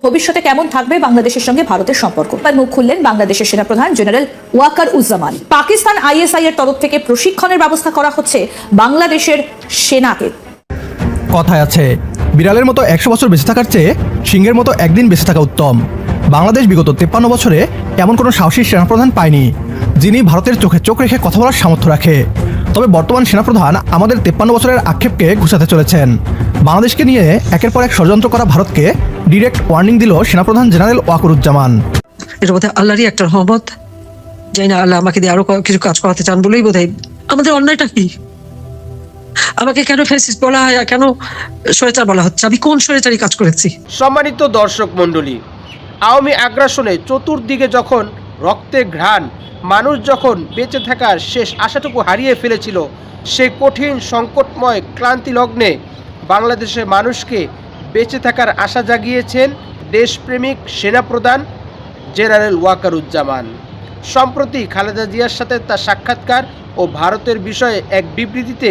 ভবিষ্যতে কেমন থাকবে বাংলাদেশের সঙ্গে ভারতের সম্পর্ক। মুখ খুললেন বাংলাদেশের সেনাপ্রধান জেনারেল ওয়াকারুজ্জামান। পাকিস্তান আইএসআই এর তরফ থেকে প্রশিক্ষণের ব্যবস্থা করা হচ্ছে বাংলাদেশের সেনাকে। কথায় আছে, বিড়ালের মতো 100 বছর বেঁচে থাকার চেয়ে সিংহের মতো একদিন বেঁচে থাকা উত্তম। বাংলাদেশ বিগত 53 বছরে এমন কোনো সাহসী সেনাপ্রধান পায়নি যিনি ভারতের চোখে চোখ রেখে কথা বলার সামর্থ্য রাখে। তবে বর্তমান সেনাপ্রধান আমাদের 53 বছরের আক্ষেপকে ঘুষাতে চলেছেন। বাংলাদেশকে নিয়ে একের পর এক ষড়যন্ত্র করা ভারতকে ডিরেক্ট ওয়ার্নিং দিল সেনাপ্রধান জেনারেল ওয়াকারুজ্জামান। এটা বোধহয় আল্লাহরই একটা রহমত, যাই না আল্লাহ আমাকে দিয়ে আরো কিছু কাজ করাতে চান বলেই বোধহয়। আমাদের অন্যায়টা কি? আমাকে কেন ফ্যাসিস্ট বলা হয়, কেন স্বৈরাচার বলা হচ্ছে? আমি কোন স্বৈরাচারী কাজ করেছি? সম্মানিত দর্শক মণ্ডলী, আওয়ামী আগ্রাসনে চতুর্দিকে যখন রক্তের ঘ্রাণ, মানুষ যখন বেঁচে থাকার শেষ আশাটুকু হারিয়ে ফেলেছিল, সেই কঠিন সংকটময় ক্লান্তি লগ্নে বাংলাদেশের মানুষকে বেঁচে থাকার আশা জাগিয়েছেন দেশপ্রেমিক সেনাপ্রধান জেনারেল ওয়াকারুজ্জামান। সম্প্রতি খালেদা জিয়ার সাথে তার সাক্ষাৎকার ও ভারতের বিষয়ে এক বিবৃতিতে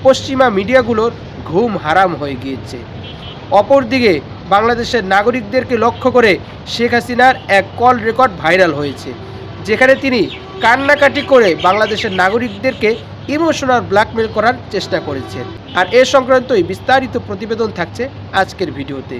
পশ্চিমা মিডিয়াগুলোর ঘুম হারাম হয়ে গিয়েছে। অপরদিকে বাংলাদেশের নাগরিকদেরকে লক্ষ্য করে শেখ হাসিনার এক কল রেকর্ড ভাইরাল হয়েছে, যেখানে তিনি কান্নাকাটি করে বাংলাদেশের নাগরিকদেরকে ইমোশনাল ব্ল্যাকমেল করার চেষ্টা করেছেন। আর এ সংক্রান্তই বিস্তারিত প্রতিবেদন থাকছে আজকের ভিডিওতে।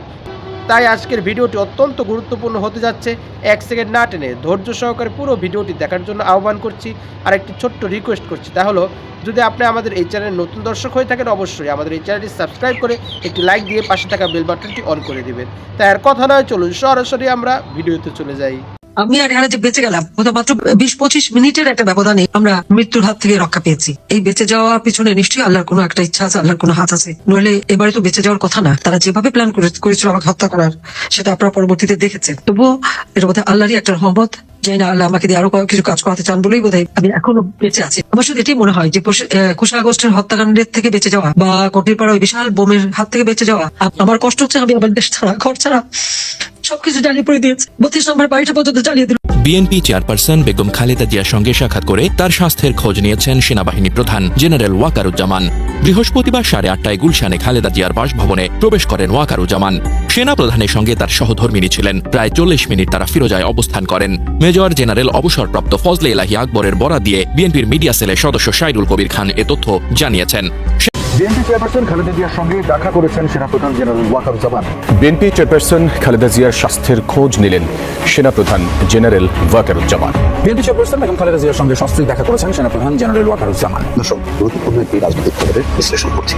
তাই আজকের ভিডিওটি অত্যন্ত গুরুত্বপূর্ণ হতে যাচ্ছে। 1 সেকেন্ড না টেনে ধৈর্য সহকারে পুরো ভিডিওটি দেখার জন্য আহ্বান করছি। আর একটি ছোট্ট রিকোয়েস্ট করছি, তা হলো যদি আপনি আমাদের এই চ্যানেলের নতুন দর্শক হয়ে থাকেন, অবশ্যই আমাদের এই চ্যানেলটি সাবস্ক্রাইব করে একটি লাইক দিয়ে পাশে থাকা বেল বাটনটি অন করে দিবেন। তাই আর কথা নয়, চলুন সরাসরি আমরা ভিডিওতে চলে যাই। আমি আর এখানে যে বেঁচে গেলাম, মাত্র 20-25 মিনিটের একটা ব্যবধানে আমরা মৃত্যুর হাত থেকে রক্ষা পেয়েছি। এই বেঁচে যাওয়ার পিছনে নিশ্চয়ই আল্লাহর কোনো একটা ইচ্ছা আছে, আল্লাহর কোনো হাত আছে, নইলে এবারে তো বেঁচে যাওয়ার কথা না। তারা যেভাবে প্ল্যান করেছিল আমাকে হত্যা করার, সেটা আপনারা পরবর্তীতে দেখেছেন। তবুও এটা বোধহয় আল্লাহরই একটা রহমত, যাই না আল্লাহ আমাকে দিয়ে আরো কিছু কাজ করাতে চান বলেই বোধহয় আমি এখনো বেঁচে আছি। আমার শুধু এটাই মনে হয় যে 21 আগস্টের হত্যাকাণ্ডের থেকে বেঁচে যাওয়া বা কটিরপাড়া ওই বিশাল বোমের হাত থেকে বেঁচে যাওয়া, আমার কষ্ট হচ্ছে আমি আমার দেশ ছাড়া, ঘর ছাড়া সবকিছু জ্বালিয়ে পড়ে দিয়েছে। 32 নম্বর বাড়িটা পর্যন্ত জ্বালিয়ে দিল। বিএনপি চেয়ারপারসন বেগম খালেদা জিয়ার সঙ্গে সাক্ষাৎ করে তার স্বাস্থ্যের খোঁজ নিয়েছেন সেনাবাহিনী প্রধান জেনারেল ওয়াকারুজ্জামান। বৃহস্পতিবার 8:30টায় গুলশানে খালেদা জিয়ার বাসভবনে প্রবেশ করেন ওয়াকারুজ্জামান। সেনাপ্রধানের সঙ্গে তার সহধর্মিণী ছিলেন। প্রায় 40 মিনিট তারা ফিরোজায় অবস্থান করেন। মেজর জেনারেল অবসরপ্রাপ্ত ফজলে ইলাহি আকবরের বরাত দিয়ে বিএনপির মিডিয়া সেলের সদস্য সাইদুল কবির খান এ তথ্য জানিয়েছেন। বিএনপি চেয়ারপারসন খালেদা জিয়ার সঙ্গে দেখা করেছেন সেনাপ্রধান general Wakeruzzaman. BNP chairperson Khaleda জিয়ার স্বাস্থ্যের খোঁজ নিলেন সেনাপ্রধান general Wakeruzzaman. BNP chairperson Begum Khaleda জিয়ার সঙ্গে সস্ত্রীক দেখা করেছেন সেনাপ্রধান জেনারেল ওয়াকারুজ্জামান। দর্শক, গুরুত্বপূর্ণ একটি রাজনৈতিক খবরের বিশ্লেষণ করছি।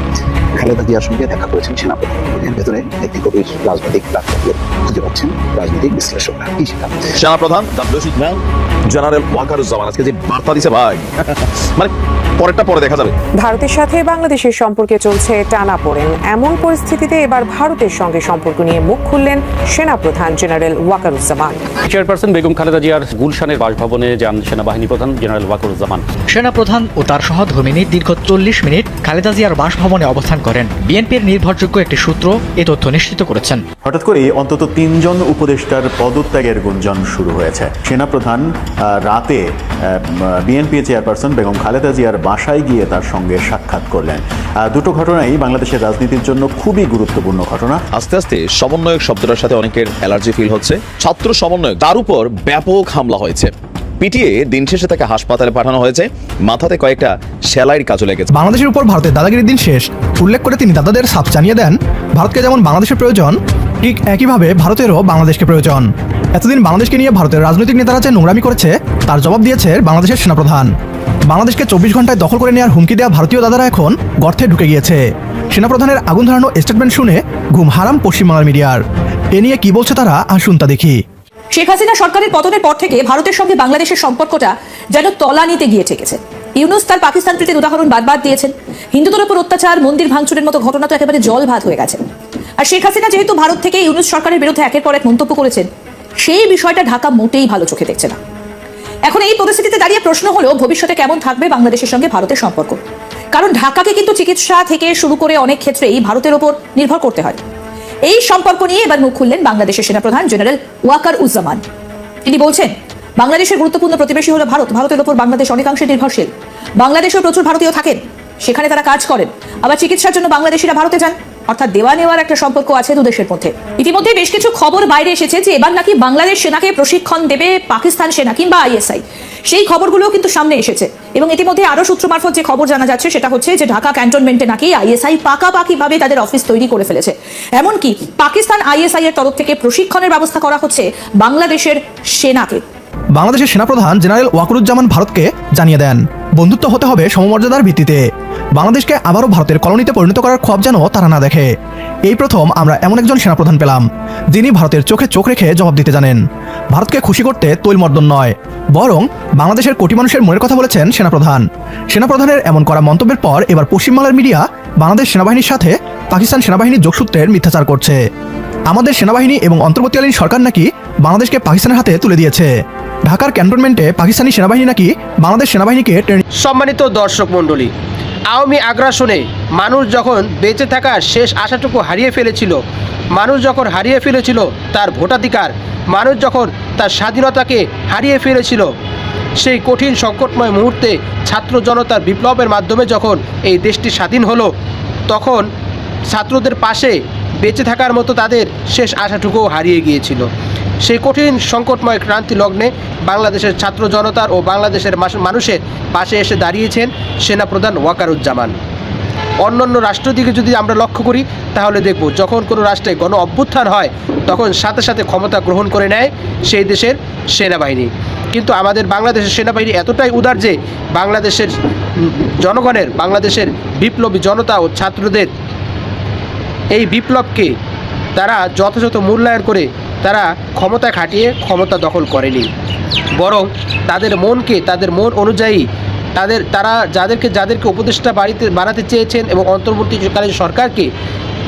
খালেদা জিয়ার সঙ্গে দেখা করেছেন সেনাপ্রধান। এর ভেতরে একটি গভীর রাজনৈতিক তাৎপর্য খুঁজে পাচ্ছেন রাজনৈতিক বিশ্লেষকরা। কি সেটা? সেনাপ্রধান জেনারেল ওয়াকারুজ্জামান আজকে যে বার্তা দিছে ভাই, মানে পরেরটা পরে দেখা যাবে। ভারতের সাথে বাংলাদেশের সম্পর্কে চলছে টানাপোড়েন। এমন পরিস্থিতিতে এবার ভারতের সঙ্গে সম্পর্ক নিয়ে মুখ খুললেন সেনাপ্রধান জেনারেল ওয়াকারুজ্জামান। চেয়ারপারসন বেগম খালেদা জিয়ার গুলশানের বাসভবনে যান সেনাবাহিনী প্রধান জেনারেল ওয়াকারুজ্জামান। সেনাপ্রধান ও তার সহধর্মিণী দীর্ঘ 40 মিনিট খালেদা জিয়ার বাসভবনে অবস্থান করেন। বিএনপির নির্ভরযোগ্য একটি সূত্র এ তথ্য নিশ্চিত করেছেন। হঠাৎ করে অন্তত 3 জন উপদেষ্টার পদত্যাগের গুঞ্জন শুরু হয়েছে। সেনাপ্রধান রাতে বিএনপি চেয়ারপারসন বেগম খালেদা জিয়ার বাসায় গিয়ে তার সঙ্গে সাক্ষাৎ করলেন। দুটো ঘটনাই বাংলাদেশের রাজনীতির জন্য খুবই গুরুত্বপূর্ণ ঘটনা। আস্তে আস্তে সমন্বয়ক শব্দটার সাথে অনেকের অ্যালার্জি ফিল হচ্ছে। ছাত্র সমন্বয়ক, তার উপর ব্যাপক হামলা হয়েছে। পিটিয়ে দিন শেষে তাকে হাসপাতালে পাঠানো হয়েছে। মাথাতে কয়েকটা সেলাইয়ের কাজও লেগেছে। বাংলাদেশের উপর ভারতের দাদাগিরির দিন শেষ উল্লেখ করে তিনি দাদাদের সাফ জানিয়ে দেন, ভারতকে যেমন বাংলাদেশের প্রয়োজন, ঠিক একইভাবে ভারতেরও বাংলাদেশকে প্রয়োজন। এতদিন বাংলাদেশকে নিয়ে ভারতের রাজনৈতিক নেতারা যে নোংরামি করেছে তার জবাব দিয়েছে বাংলাদেশের সেনাপ্রধান। বাংলাদেশকে 24 ঘন্টায় দখল করে নেওয়ার হুমকি দেওয়া ভারতীয় দাদারা এখন গর্তে ঢুকে গিয়েছে। সেনাপ্রধানের আগুন ধরানো স্টেটমেন্ট শুনে ঘুম হারাম পশ্চিমবাংলার মিডিয়ার। এ নিয়ে কি বলছে তারা, আসুন তা দেখি। শেখ হাসিনা সরকারের পতনের পর থেকে ভারতের সঙ্গে বাংলাদেশের সম্পর্কটা যেন তলানিতে গিয়ে ঠেকেছে। ইউনূস তার পাকিস্তান প্রীতির উদাহরণ বারবার দিয়েছেন। হিন্দুদের উপর অত্যাচার, মন্দির ভাঙচুরের মতো ঘটনা তো একেবারে জল ভাত হয়ে গেছে। আর শেখ হাসিনা যেহেতু ভারত থেকে ইউনূস সরকারের বিরুদ্ধে একের পর এক মন্তব্য করেছেন, সেই বিষয়টা ঢাকা মোটেই ভালো চোখে দেখছে না। এখন এই পরিস্থিতিতে দাঁড়িয়ে প্রশ্ন হলো, ভবিষ্যতে কেমন থাকবে বাংলাদেশের সঙ্গে ভারতের সম্পর্ক। কারণ ঢাকাকে কিন্তু চিকিৎসা থেকে শুরু করে অনেক ক্ষেত্রেই ভারতের ওপর নির্ভর করতে হয়। এই সম্পর্ক নিয়ে এবার মুখ খুললেন বাংলাদেশের সেনাপ্রধান জেনারেল ওয়াকারুজ্জামান। তিনি বলছেন, বাংলাদেশের গুরুত্বপূর্ণ প্রতিবেশী হলো ভারত। ভারতের ওপর বাংলাদেশ অনেকাংশে নির্ভরশীল। বাংলাদেশেও প্রচুর ভারতীয় থাকেন, সেখানে তারা কাজ করেন। আবার চিকিৎসার জন্য বাংলাদেশিরা ভারতে যান। অর্থাৎ দেওয়া নেওয়ার একটা সম্পর্ক আছে দুদেশের মধ্যে। ইতিমধ্যে বেশ কিছু খবর বাইরে এসেছে যে এবার নাকি বাংলাদেশ সেনাকে প্রশিক্ষণ দেবে পাকিস্তান সেনা কিংবা আইএসআই। সেই খবরগুলো কিন্তু সামনে এসেছে এবং ইতিমধ্যে আরো সূত্র মারফত যে খবর জানা যাচ্ছে সেটা হচ্ছে যে ঢাকা ক্যান্টনমেন্টে নাকি আইএসআই পাকাপাকিভাবে তাদের অফিস তৈরি করে ফেলেছে। এমনকি পাকিস্তান আইএসআই এর তরফ থেকে প্রশিক্ষণের ব্যবস্থা করা হচ্ছে বাংলাদেশের সেনাকে। বাংলাদেশের সেনাপ্রধান জেনারেল ওয়াকারুজ্জামান ভারতকে জানিয়ে দেন, বন্ধুত্ব হতে হবে সমমর্যাদার ভিত্তিতে। বাংলাদেশকে আবারও ভারতের কলোনিতে পরিণত করার খোয়াব যেন তারা না দেখে। এই প্রথম আমরা এমন একজন সেনাপ্রধান পেলাম যিনি ভারতের চোখে চোখ রেখে জবাব দিতে জানেন। ভারতকে খুশি করতে তৈলমর্দন নয়, বরং বাংলাদেশের কোটি মানুষের মনের কথা বলেছেন সেনাপ্রধান। সেনাপ্রধানের এমন করা মন্তব্যের পর এবার পশ্চিমবাংলার মিডিয়া বাংলাদেশ সেনাবাহিনীর সাথে পাকিস্তান সেনাবাহিনীর যোগসূত্রের মিথ্যাচার করছে। আমাদের সেনাবাহিনী এবং অন্তর্বর্তীকালীন সরকার নাকি বাংলাদেশকে পাকিস্তানের হাতে তুলে দিয়েছে। ঢাকার ক্যান্টনমেন্টে পাকিস্তানি সেনাবাহিনী নাকি বাংলাদেশ সেনাবাহিনীকে ট্রেনিং। সম্মানিত দর্শক মণ্ডলী, আওয়ামী আগ্রাসনে মানুষ যখন বেঁচে থাকার শেষ আশাটুকু হারিয়ে ফেলেছিল, মানুষ যখন হারিয়ে ফেলেছিল তার ভোটাধিকার, মানুষ যখন তার স্বাধীনতাকে হারিয়ে ফেলেছিল, সেই কঠিন সংকটময় মুহূর্তে ছাত্র জনতার বিপ্লবের মাধ্যমে যখন এই দেশটি স্বাধীন হলো, তখন ছাত্রদের পাশে বেঁচে থাকার মতো তাদের শেষ আশাটুকুও হারিয়ে গিয়েছিল। সেই কঠিন সংকটময় ক্রান্তি লগ্নে বাংলাদেশের ছাত্র জনতার ও বাংলাদেশের মানুষের পাশে এসে দাঁড়িয়েছেন সেনাপ্রধান ওয়াকারুজ্জামান। অন্যান্য রাষ্ট্র দিকে যদি আমরা লক্ষ্য করি তাহলে দেখব, যখন কোনো রাষ্ট্রে গণ অভ্যুত্থান হয় তখন সাথে সাথে ক্ষমতা গ্রহণ করে নেয় সেই দেশের সেনাবাহিনী। কিন্তু আমাদের বাংলাদেশের সেনাবাহিনী এতটাই উদার যে বাংলাদেশের জনগণের, বাংলাদেশের বিপ্লবী জনতা ও ছাত্রদের এই বিপ্লবকে তারা যথাযথ মূল্যায়ন করে তারা ক্ষমতা খাটিয়ে ক্ষমতা দখল করেনি, বরং তাদের মনকে, তাদের মন অনুযায়ী তারা যাদেরকে উপদেষ্টা বানাতে চেয়েছেন এবং অন্তর্বর্তীকালীন সরকারকে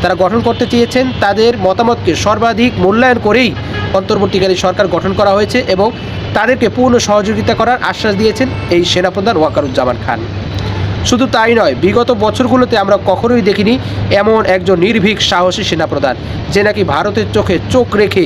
তারা গঠন করতে চেয়েছেন, তাদের মতামতকে সর্বাধিক মূল্যায়ন করেই অন্তর্বর্তীকালীন সরকার গঠন করা হয়েছে এবং তাদেরকে পূর্ণ সহযোগিতা করার আশ্বাস দিয়েছেন এই সেনাপ্রধান ওয়াকারুজ্জামান খান। শুধু তাই নয়, বিগত বছরগুলোতে আমরা কখনোই দেখিনি এমন একজন নির্ভীক সাহসী সেনাপ্রধান যে নাকি ভারতের চোখে চোখ রেখে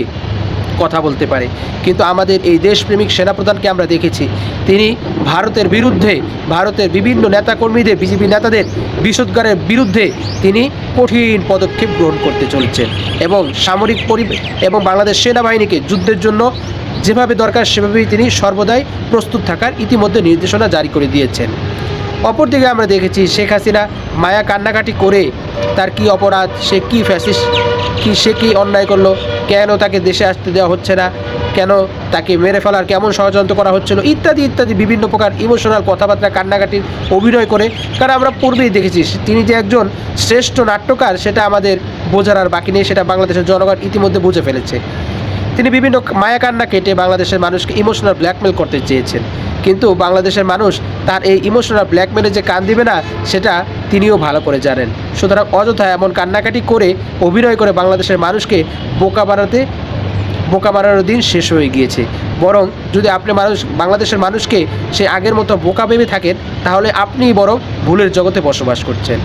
কথা বলতে পারে। কিন্তু আমাদের এই দেশপ্রেমিক সেনাপ্রধানকে আমরা দেখেছি তিনি ভারতের বিরুদ্ধে, ভারতের বিভিন্ন নেতাকর্মীদের, বিজেপি নেতাদের বিষোদ্গারের বিরুদ্ধে তিনি কঠিন পদক্ষেপ গ্রহণ করতে চলেছেন এবং সামরিক এবং বাংলাদেশ সেনাবাহিনীকে যুদ্ধের জন্য যেভাবে দরকার সেভাবেই তিনি সর্বদাই প্রস্তুত থাকার ইতিমধ্যে নির্দেশনা জারি করে দিয়েছেন। অপরদিকে আমরা দেখেছি শেখ হাসিনা মায়া কান্নাকাটি করে তার কি অপরাধ, সে কি ফ্যাসিস্ট, সে কি অন্যায় করলো, কেন তাকে দেশে আসতে দেওয়া হচ্ছে না, কেন তাকে মেরে ফেলার কেমন ষড়যন্ত্র করা হচ্ছিল, ইত্যাদি ইত্যাদি বিভিন্ন প্রকার ইমোশনাল কথাবার্তা, কান্নাকাটির অভিনয় করে। কারণ আমরা পূর্বেই দেখেছি তিনি যে একজন শ্রেষ্ঠ নাট্যকার সেটা আমাদের বোঝার আর বাকি নেই, সেটা বাংলাদেশের জনগণ ইতিমধ্যে বুঝে ফেলেছে। তিনি বিভিন্ন মায়া কান্না কেটে বাংলাদেশের মানুষকে ইমোশনাল ব্ল্যাকমেল করতে চেয়েছেন, কিন্তু বাংলাদেশের মানুষ তার এই ইমোশনাল ব্ল্যাকমেলে যে কান দিবে না সেটা তিনিও ভালো করে জানেন। সুতরাং অযথা এমন কান্নাকাটি করে, অভিনয় করে বাংলাদেশের মানুষকে বোকা বানানোর দিন শেষ হয়ে গিয়েছে। বরং যদি আপনি বাংলাদেশের মানুষকে সে আগের মতো বোকা ভেবে থাকেন তাহলে আপনিই বরং ভুলের জগতে বসবাস করছেন।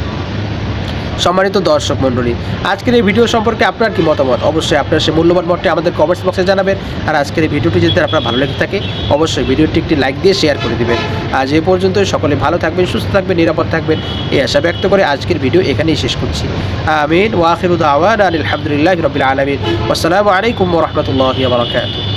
সম্মানিত দর্শক মণ্ডলী, আজকের এই ভিডিও সম্পর্কে আপনার কি মতামত? অবশ্যই আপনার সে মূল্যবান মতটি আমাদের কমেন্টস বক্সে জানাবেন। আর আজকের এই ভিডিওটি যদি আপনার ভালো লেগে থাকে অবশ্যই ভিডিওটি একটি লাইক দিয়ে শেয়ার করে দিবেন। আজ এই পর্যন্তই, সকলে ভালো থাকবেন, সুস্থ থাকবেন, নিরাপদ থাকবেন এই আশা ব্যক্ত করে আজকের ভিডিও এখানেই শেষ করছি। আমিন ওয়া আখিরু দাওয়ানা আলহামদুলিল্লাহি রাব্বিল আলামিন। আসসালামু আলাইকুম ওয়া রাহমাতুল্লাহি ওয়া বারাকাতুহু।